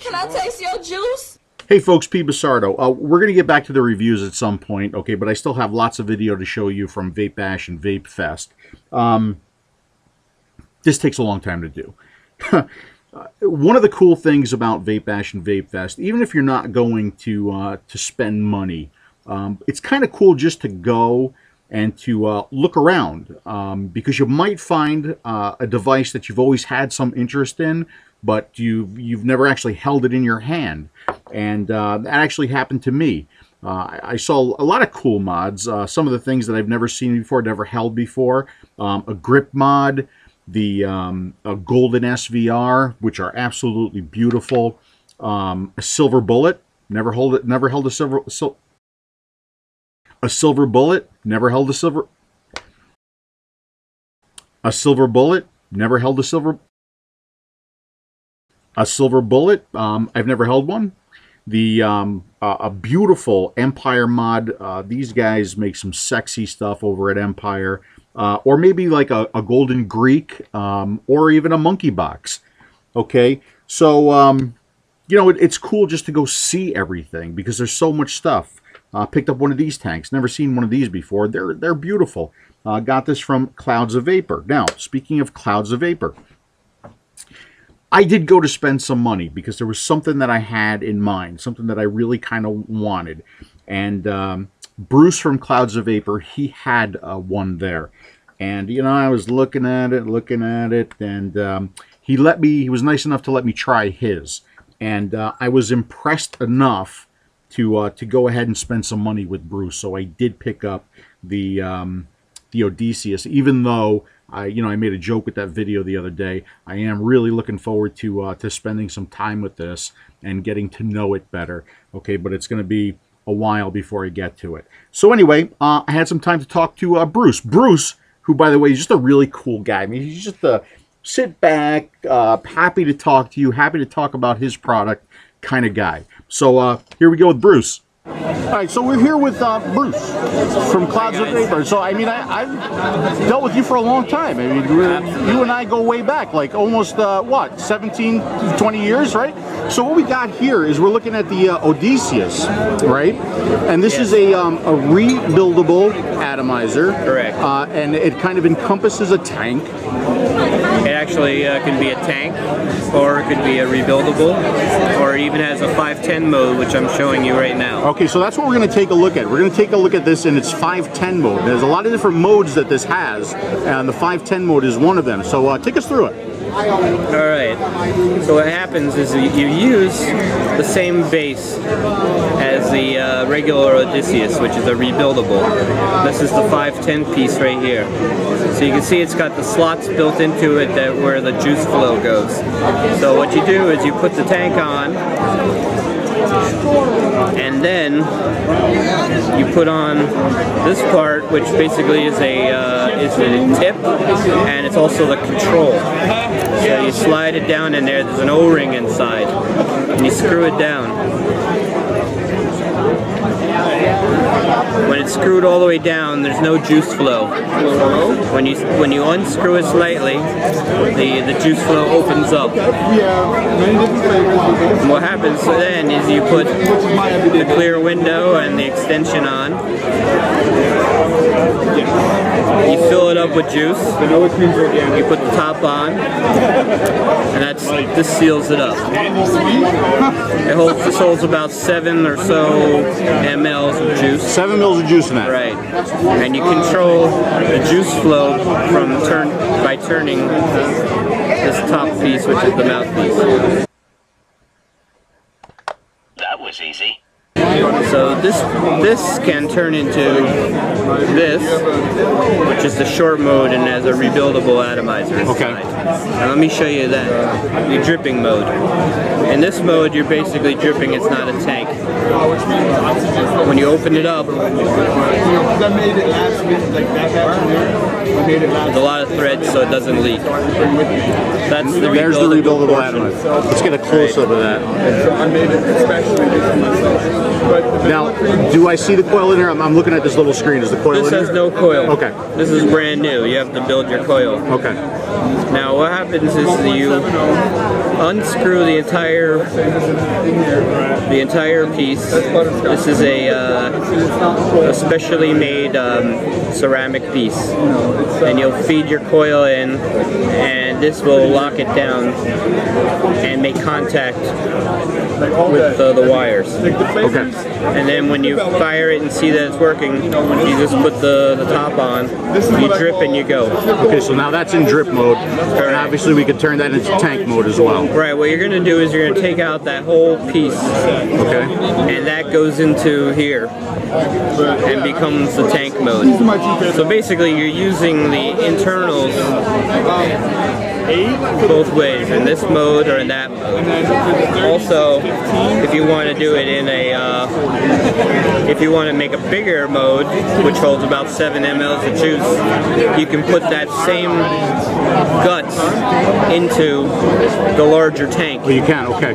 Can I taste your juice? Hey folks, PBusardo. We're going to get back to the reviews at some point, okay, but I still have lots of video to show you from VapeBash and VapeFest. This takes a long time to do. One of the cool things about VapeBash and VapeFest, even if you're not going to spend money, it's kind of cool just to go and to look around, because you might find a device that you've always had some interest in, but you've never actually held it in your hand. And that actually happened to me. I saw a lot of cool mods, some of the things that I've never seen before, never held before. A grip mod, the a golden SVR, which are absolutely beautiful. A silver bullet, never held a silver bullet, never held a silver. A silver bullet, never held a silver. A silver bullet, I've never held one. The a beautiful Empire mod. These guys make some sexy stuff over at Empire, or maybe like a Golden Greek, or even a Monkey Box. Okay, so you know, it's cool just to go see everything because there's so much stuff. Picked up one of these tanks. Never seen one of these before. They're beautiful. Got this from Clouds of Vapor. Now, speaking of Clouds of Vapor, I did go to spend some money because there was something that I had in mind, something that I really kind of wanted. And Bruce from Clouds of Vapor, he had one there. And, you know, I was looking at it, and he was nice enough to let me try his. And I was impressed enough to go ahead and spend some money with Bruce. So I did pick up the Odysseus, even though I made a joke with that video the other day. I am really looking forward to spending some time with this and getting to know it better. Okay, but it's going to be a while before I get to it. So anyway, I had some time to talk to Bruce. Bruce, who, by the way, is just a really cool guy. I mean, he's just a sit back, happy to talk to you, happy to talk about his product kind of guy. So here we go with Bruce. All right, so we're here with Bruce from Clouds of Vapor. So, I mean, I've dealt with you for a long time. I mean, you and I go way back, like almost, what, 17, 20 years, right? So what we got here is we're looking at the Odysseus, right? And this is a rebuildable atomizer. Correct. And it kind of encompasses a tank. It actually can be a tank, or it could be a rebuildable, or it even has a 510 mode, which I'm showing you right now. Okay, so that's what we're going to take a look at. We're going to take a look at this in its 510 mode. There's a lot of different modes that this has, and the 510 mode is one of them. So take us through it. Alright, so what happens is you use the same base as the regular Odysseus, which is a rebuildable. This is the 510 piece right here. So you can see it's got the slots built into it where the juice flow goes. So what you do is you put the tank on, and then you put on this part, which basically is a tip, and it's also the control. So you slide it down in there's an O-ring inside, and you screw it down. When it's screwed all the way down, there's no juice flow. When you unscrew it slightly, the juice flow opens up. And what happens then is you put the clear window and the extension on. You fill it up with juice. You put the top on, and this seals it up. This holds about 7 or so mLs of juice. 7 mils of juice in that. Right. And you control the juice flow by turning this top piece, which is the mouthpiece. That was easy. So this can turn into this, which is the short mode and has a rebuildable atomizer inside. Okay. Now let me show you that, the dripping mode. In this mode, you're basically dripping, it's not a tank. When you open it up, there's a lot of threads so it doesn't leak. There's the rebuildable atomizer. Let's get a close-up of that. Now, do I see the coil in here? I'm looking at this little screen. Is the coil in here? This has no coil. Okay. This is brand new. You have to build your coil. Okay. Now, what happens is unscrew the entire piece. This is a specially made ceramic piece, and you'll feed your coil in, and this will lock it down and make contact with the wires. Okay. And then when you fire it and see that it's working, you just put the top on, you drip and you go. Okay, so now that's in drip mode, and obviously we could turn that into tank mode as well. Right, what you're going to do is you're going to take out that whole piece, okay, and that goes into here and becomes the tank mode. So basically you're using the internals both ways, in this mode or in that mode. Also, if you want to do it in a, if you want to make a bigger mode, which holds about 7 mLs of juice, you can put that same guts into the larger tank. Well, you can, okay.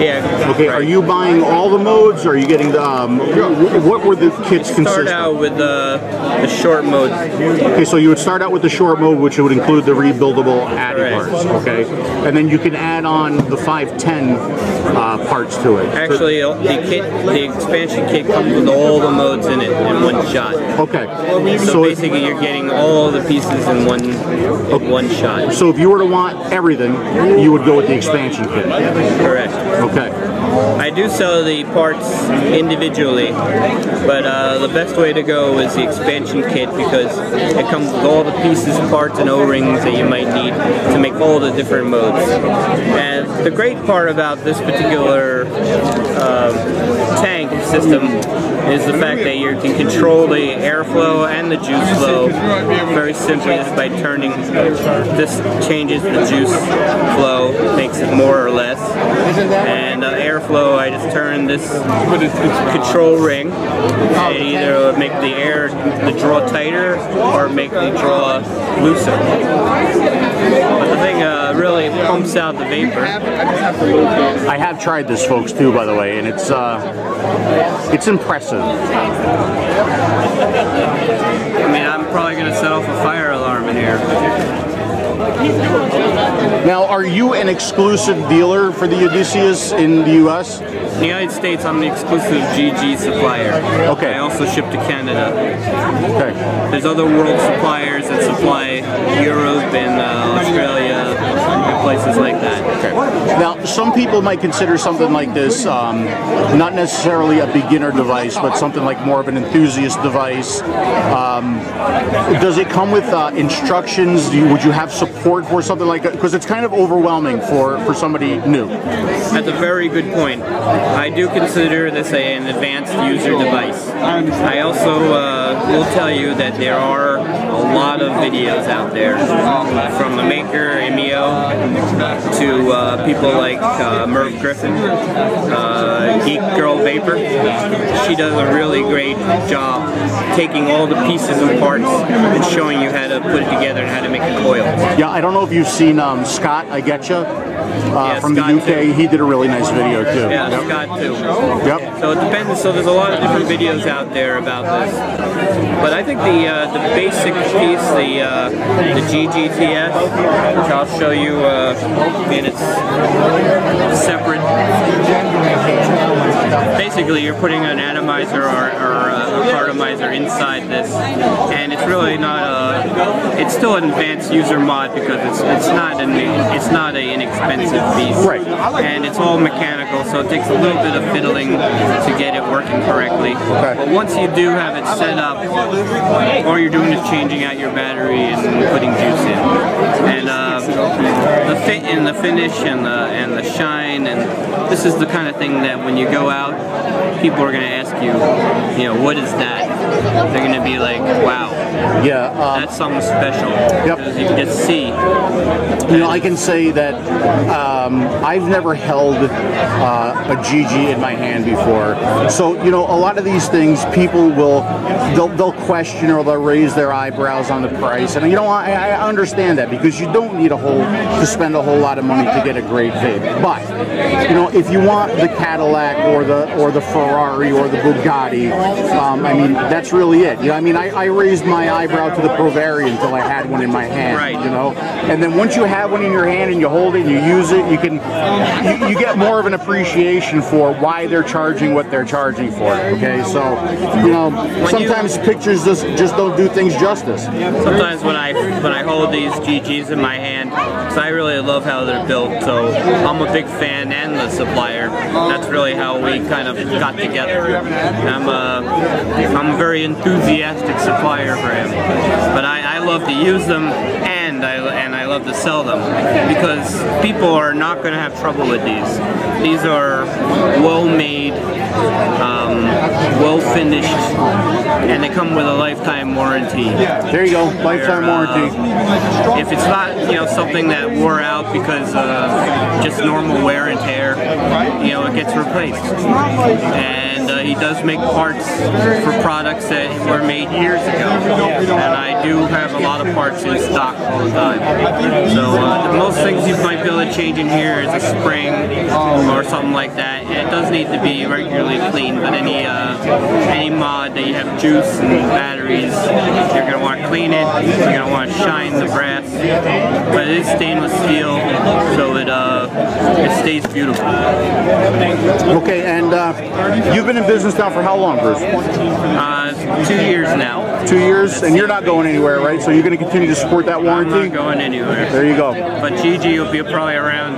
Yeah. Okay, right. Are you buying all the modes, or are you getting the, what were the kits consist of? Start out with the short mode. Okay, so you would start out with the short mode, which would include the rebuildable addy parts, okay? And then you can add on the 510 parts to it. Actually, the expansion kit comes with all the modes in it in one shot. Okay. So basically you're getting all the pieces in one shot. So if you were to want everything, you would go with the expansion kit. Correct. Okay. I do sell the parts individually, but the best way to go is the expansion kit, because it comes with all the pieces, parts, and O-rings that you might need to make all the different modes. And the great part about this particular tank system is the fact that you can control the airflow and the juice flow very simply just by turning. This changes the juice flow, makes it more or less, and airflow, I just turn this control ring, and either make the draw tighter or make the draw looser. But the thing really pumps out the vapor. I have tried this, folks, too, by the way, and it's impressive. I mean, I'm probably going to set off a fire alarm in here. Now, are you an exclusive dealer for the Odysseus in the U.S.? In the United States, I'm the exclusive GG supplier. Okay. I also ship to Canada. Okay. There's other world suppliers that supply Europe and Australia and places like that. Okay. Now, some people might consider something like this not necessarily a beginner device, but something like more of an enthusiast device. Does it come with instructions? Would you have support for something like that? Because it's kind of overwhelming for somebody new. That's a very good point. I do consider this an advanced user device. I also will tell you that there are a lot of videos out there from the maker, Emio, to people like Merv Griffin, Geek Girl Vapor. She does a really great job taking all the pieces and parts and showing you how to put it together and how to make a coil. Yeah, I don't know if you've seen Scott, I Getcha, from Scott the UK. too. He did a really nice video too. Yeah, yep. Scott too. Yep. So it depends. So there's a lot of different videos out there about this. But I think the basic piece, the GGTS, which I'll show you in its separate. Basically, you're putting an atomizer or a cartomizer inside this, and it's really not it's still an advanced user mod because it's not an inexpensive piece. Right. And it's all mechanical, so it takes a little bit of fiddling to get it working correctly. Okay. But once you do have it set up, all you're doing is changing out your battery and putting juice in. And the fit and the finish and the shine, and this is the kind of thing that when you go out, people are going to ask you, what is that? They're going to be like, wow. Yeah. That's something special. Yep. Because you can just see. I can say that I've never held a GG in my hand before. So, you know, a lot of these things, people will, they'll question or they'll raise their eyebrows on the price. And, you know, I understand that, because you don't need to spend a whole lot of money to get a great vape. But, you know, if you want the Cadillac or the Ferrari or the Bugatti, I mean, that's really it. You know, I mean, I raised my eyebrow to the Provari until I had one in my hand, right. You know? And then once you have one in your hand and you hold it and you use it, you get more of an appreciation for why they're charging what they're charging for it, okay? So, you know, sometimes pictures just don't do things justice. Sometimes when I hold these GGs in my hand, because I really love how they're built, so I'm a big fan and the supplier. That's really how we kind of got together. I'm a very enthusiastic supplier for him, but I love to use them and I love to sell them, because people are not going to have trouble with these. These are well-made, well-finished, and they come with a lifetime warranty. There you go, lifetime warranty. If it's not, you know, something that wore out because of just normal wear and tear, you know, it gets replaced. And he does make parts for products that were made years ago, and I do have a lot of parts in stock all the time. So the most things you might be able to change in here is a spring or something like that. And it does need to be regularly cleaned, but any mod that you have juice and batteries, you're going to want to clean it, you're going to want to shine the brass, but it is stainless steel, so it stays beautiful. Okay, and you've been in business now for how long, Bruce? 2 years now. 2 years, and you're not going anywhere, right? So you're going to continue to support that warranty? I'm not going anywhere. There you go. But GG will be probably around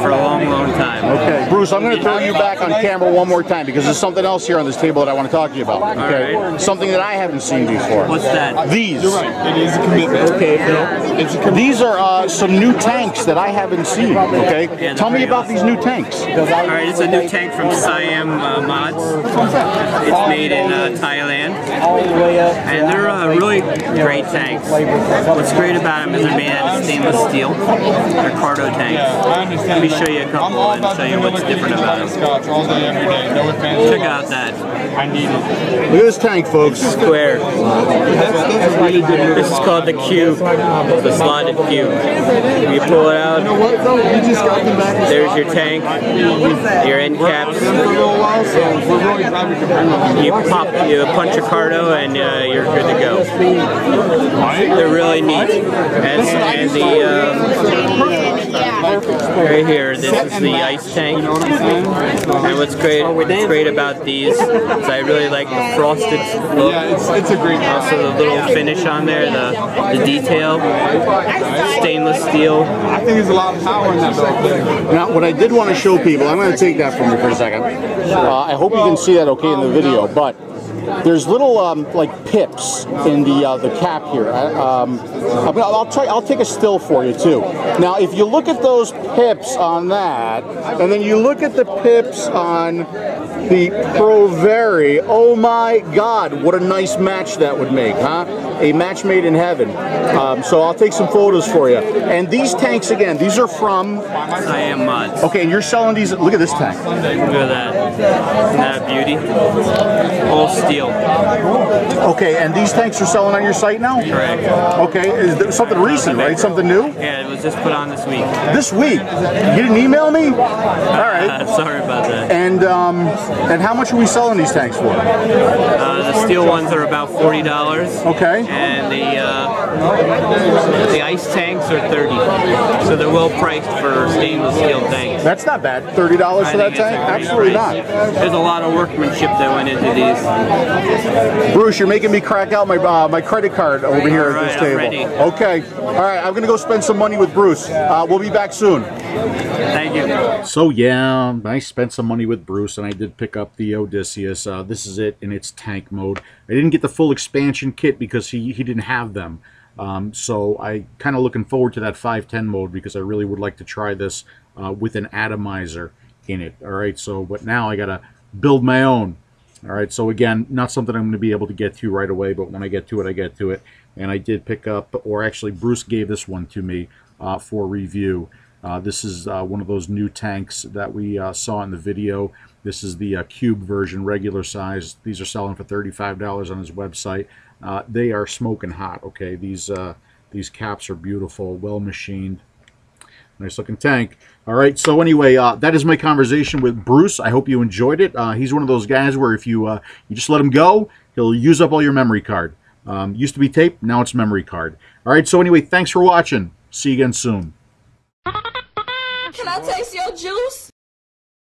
for a long, long time. Okay, Bruce, I'm going to throw you back on camera one more time, because there's something else here on this table that I want to talk to you about. Okay, right. Something that I haven't seen before. What's that? These. You're right. It is a commitment. Okay, Phil. It's a commitment. These are some new tanks that I haven't seen. Okay, Yeah, tell me about these new tanks. All right, it's a new tank from Siam Mods. It's made in Thailand, and they're really great tanks. What's great about them is they're made out of stainless steel. They're Cardo tanks. Let me show you a couple and show you what's different about them. All day, every day. No offense. Check out that. I need it. Look at this tank, folks. Square. This is called the cube, the slotted cube. You pull it out, We just got them back. there's your tank, your end caps. For a little while, so we're really glad we could bring them. You punch a Cardo and you're good to go. They're really neat. And right here, this is the ice tank. And what's great about these is I really like the frosted look. Yeah, it's a great Also the little finish on there, the detail, stainless steel. I think there's a lot of power in that little thing. Now, what I did want to show people, I'm going to take that from you for a second. I hope you can see that okay in the video, but there's little like pips in the cap here. I'll take a still for you too. Now, if you look at those pips on that, and then you look at the pips on the Provari, oh my God, what a nice match that would make, huh? A match made in heaven. So I'll take some photos for you. And these tanks, again, these are from Siam Mods. Okay, and you're selling these. Look at this tank. Look at that. Isn't that a beauty? All steel. Okay, and these tanks are selling on your site now? Correct. Okay, is there something recent, right? Something new? Yeah, it was just put on this week. This week? You didn't email me? All right. Sorry about that. And how much are we selling these tanks for? The steel ones are about $40. Okay. And the ice tanks are $30. So they're well priced for stainless steel tanks. That's not bad. $30 for that tank? Absolutely not. There's a lot of workmanship that went into these. Bruce, you're making me crack out my credit card over here at this table. I'm ready. Okay. All right, I'm going to go spend some money with Bruce. We'll be back soon. Thank you. So yeah, I spent some money with Bruce, and I did pick up the Odysseus. This is it in its tank mode. I didn't get the full expansion kit because he didn't have them. So I kind of looking forward to that 510 mode because I really would like to try this with an atomizer in it. All right, so but now I got to build my own. All right, so again, not something I'm going to be able to get to right away, but when I get to it, I get to it. And I did pick up, or actually Bruce gave this one to me for review. This is one of those new tanks that we saw in the video. This is the cube version, regular size. These are selling for $35 on his website. They are smoking hot. Okay, these caps are beautiful, well machined. Nice looking tank. All right, so anyway, that is my conversation with Bruce. I hope you enjoyed it. He's one of those guys where if you you just let him go, he'll use up all your memory card. Used to be tape, now it's memory card. All right, so anyway, thanks for watching. See you again soon. Can I taste your juice?